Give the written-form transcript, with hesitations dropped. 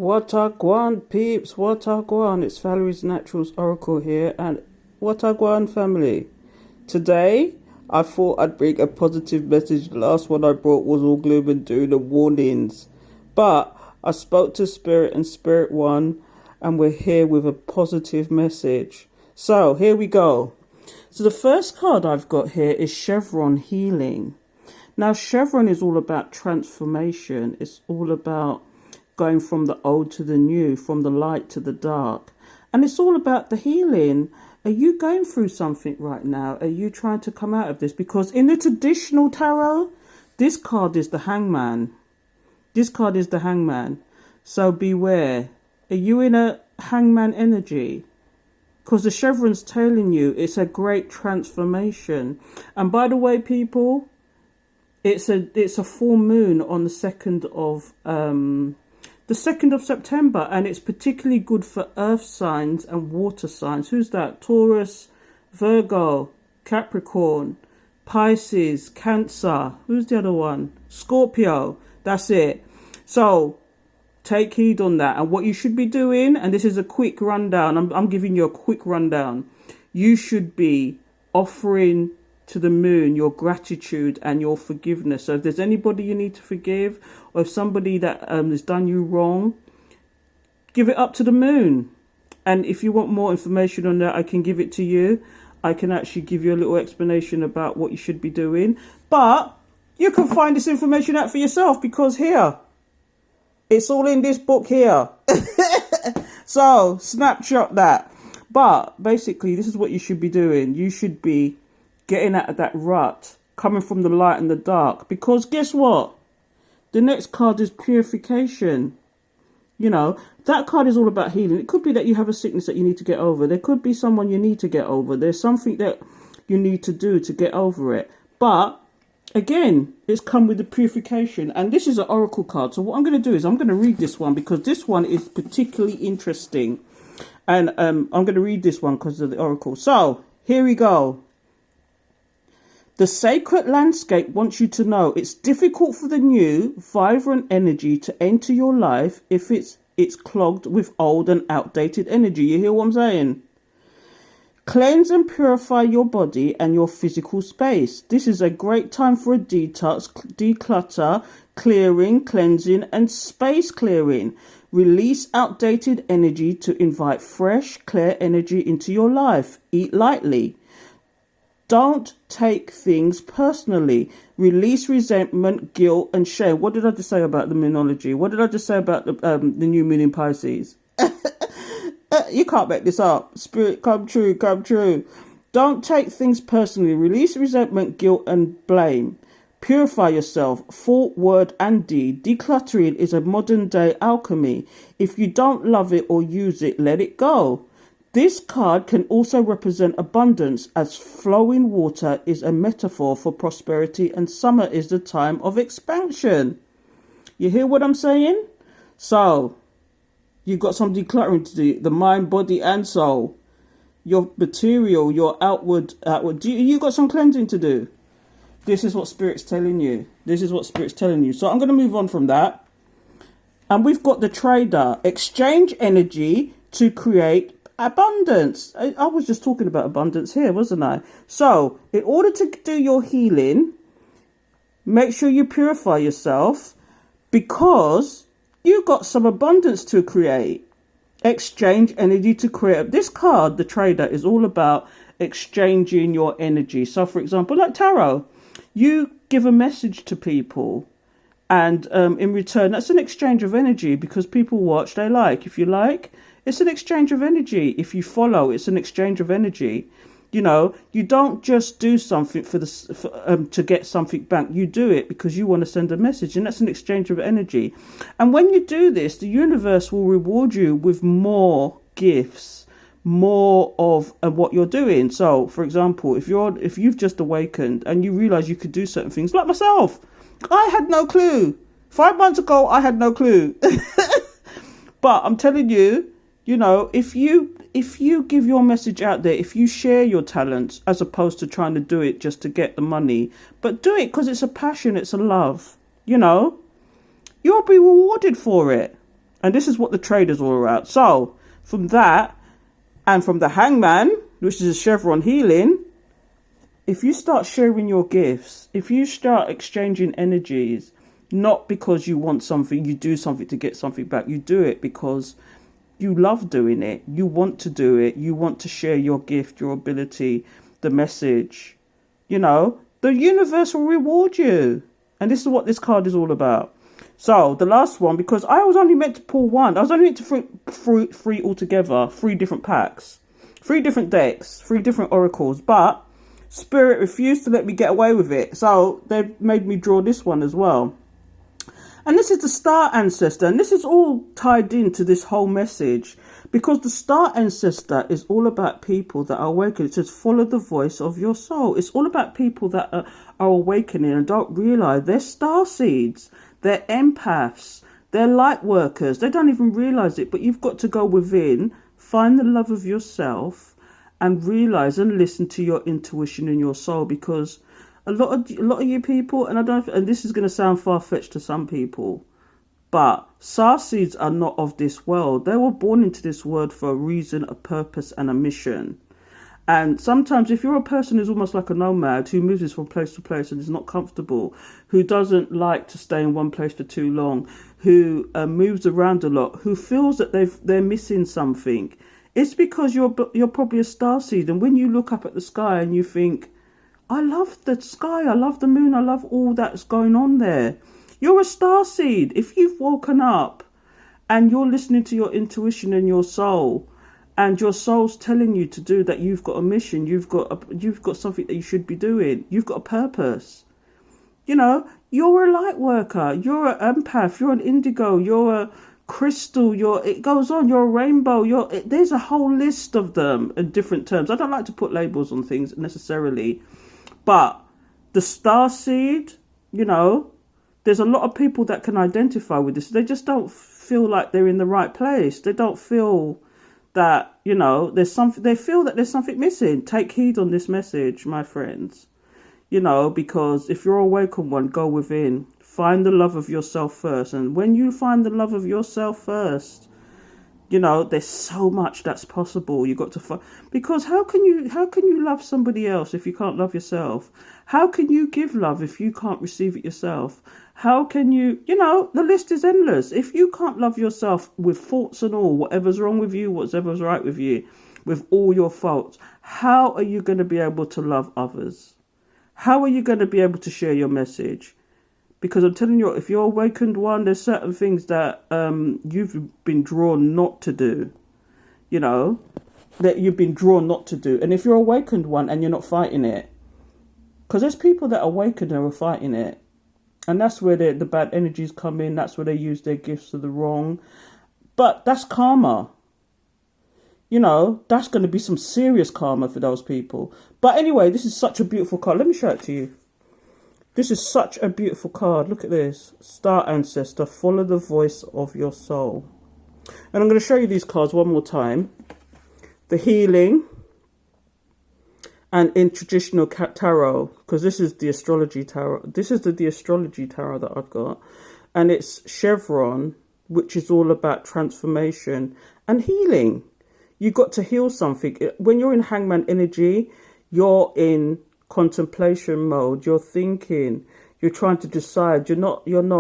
What a gwan, peeps, what a gwan. It's Valerie's Naturals Oracle here, and what a gwan, family. Today, I thought I'd bring a positive message. The last one I brought was all gloom and doom and warnings. But I spoke to Spirit and Spirit won, and we're here with a positive message. So, here we go. So the first card I've got here is Chevron Healing. Now, Chevron is all about transformation. It's all about going from the old to the new, from the light to the dark. And it's all about the healing. Are you going through something right now? Are you trying to come out of this? Because in the traditional tarot, this card is the Hangman. This card is the Hangman. So beware. Are you in a Hangman energy? Because the Chevron's telling you it's a great transformation. And by the way, people, it's a full moon on the 2nd of September, and it's particularly good for earth signs and water signs. Who's that? Taurus, Virgo, Capricorn, Pisces, Cancer. Who's the other one? Scorpio. That's it. So take heed on that. And what you should be doing, and this is a quick rundown. I'm giving you a quick rundown. You should be offering to the moon your gratitude and your forgiveness. So if there's anybody you need to forgive, or if somebody that has done you wrong, give it up to the moon. And if you want more information on that, I can give it to you. I can actually give you a little explanation about what you should be doing. But you can find this information out for yourself, because here, it's all in this book here. So snapshot that. But basically, this is what you should be doing. You should be getting out of that rut, coming from the light and the dark. Because guess what? The next card is purification. You know, that card is all about healing. It could be that you have a sickness that you need to get over. There could be someone you need to get over. There's something that you need to do to get over it. But again, it's come with the purification. And this is an oracle card. So what I'm going to do is I'm going to read this one, because this one is particularly interesting. And I'm going to read this one because of the oracle. So here we go. The sacred landscape wants you to know it's difficult for the new, vibrant energy to enter your life if it's clogged with old and outdated energy. You hear what I'm saying? Cleanse and purify your body and your physical space. This is a great time for a detox, declutter, clearing, cleansing, and space clearing. Release outdated energy to invite fresh, clear energy into your life. Eat lightly. Don't take things personally. Release resentment, guilt, and shame. What did I just say about the moonology? What did I just say about the new moon in Pisces? You can't make this up. Spirit, come true, come true. Don't take things personally. Release resentment, guilt, and blame. Purify yourself, thought, word, and deed. Decluttering is a modern day alchemy. If you don't love it or use it, let it go. This card can also represent abundance, as flowing water is a metaphor for prosperity and summer is the time of expansion. You hear what I'm saying? So, you've got some decluttering to do, the mind, body and soul. Your material, your outward. You got some cleansing to do. This is what Spirit's telling you. This is what Spirit's telling you. So I'm going to move on from that. And we've got the trader. Exchange energy to create abundance. I was just talking about abundance here, wasn't I? So, in order to do your healing, make sure you purify yourself, because you've got some abundance to create. Exchange energy to create. This card, the trader, is all about exchanging your energy. So, for example, like tarot, you give a message to people, and in return, that's an exchange of energy, because people watch, they like. If you like, it's an exchange of energy. If you follow, it's an exchange of energy. You know, you don't just do something to get something back. You do it because you want to send a message, and that's an exchange of energy. And when you do this, the universe will reward you with more gifts, more of what you're doing. So, for example, if you've just awakened and you realize you could do certain things, like myself, I had no clue. 5 months ago, I had no clue. But I'm telling you, you know, if you give your message out there, if you share your talents, as opposed to trying to do it just to get the money, but do it because it's a passion, it's a love, you know, you'll be rewarded for it. And this is what the trade is all about. So from that, and from the hangman, which is a chevron healing, if you start sharing your gifts, if you start exchanging energies, not because you want something, you do something to get something back. You do it because you love doing it. You want to do it. You want to share your gift, your ability, the message. You know, the universe will reward you. And this is what this card is all about. So the last one, because I was only meant to pull one. I was only meant to three altogether, 3 different packs, 3 different decks, 3 different oracles. But Spirit refused to let me get away with it. So they made me draw this one as well. And this is the star ancestor. And this is all tied into this whole message. Because the star ancestor is all about people that are awakening. It says, follow the voice of your soul. It's all about people that are awakening and don't realize they're star seeds. They're empaths. They're light workers. They don't even realize it. But you've got to go within, find the love of yourself and realize and listen to your intuition and your soul. Because a lot of you people, and this is going to sound far-fetched to some people, but star seeds are not of this world. They were born into this world for a reason, a purpose, and a mission. And sometimes if you're a person who's almost like a nomad, who moves from place to place and is not comfortable, who doesn't like to stay in one place for too long, who moves around a lot, who feels that they're missing something, it's because you're probably a star seed. And when you look up at the sky and you think, I love the sky, I love the moon, I love all that's going on there. You're a star seed. If you've woken up and you're listening to your intuition and your soul, and your soul's telling you to do that, you've got a mission, you've got something that you should be doing, you've got a purpose. You know, you're a light worker, you're an empath, you're an indigo, you're a crystal, it goes on, you're a rainbow, there's a whole list of them in different terms. I don't like to put labels on things necessarily, but the star seed, you know, there's a lot of people that can identify with this. They just don't feel like they're in the right place. They don't feel that, you know, there's something, they feel that there's something missing. Take heed on this message, my friends. You know, because if you're awakened one, go within. Find the love of yourself first. And when you find the love of yourself first, you know, there's so much that's possible. You got to find, because how can you love somebody else if you can't love yourself? How can you give love if you can't receive it yourself? How can you, you know, the list is endless. If you can't love yourself with faults and all, whatever's wrong with you, whatever's right with you, with all your faults, how are you going to be able to love others? How are you going to be able to share your message? Because I'm telling you, if you're awakened one, there's certain things that you've been drawn not to do, you know, that you've been drawn not to do. And if you're awakened one and you're not fighting it, because there's people that awaken and are fighting it. And that's where the bad energies come in. That's where they use their gifts to the wrong. But that's karma. You know, that's going to be some serious karma for those people. But anyway, this is such a beautiful card. Let me show it to you. This is such a beautiful card. Look at this. Star Ancestor, follow the voice of your soul. And I'm going to show you these cards one more time. The healing. And in traditional tarot, because this is the astrology tarot. This is the astrology tarot that I've got. And it's chevron, which is all about transformation and healing. You've got to heal something. When you're in hangman energy, you're in contemplation mode. You're thinking. You're trying to decide. You're not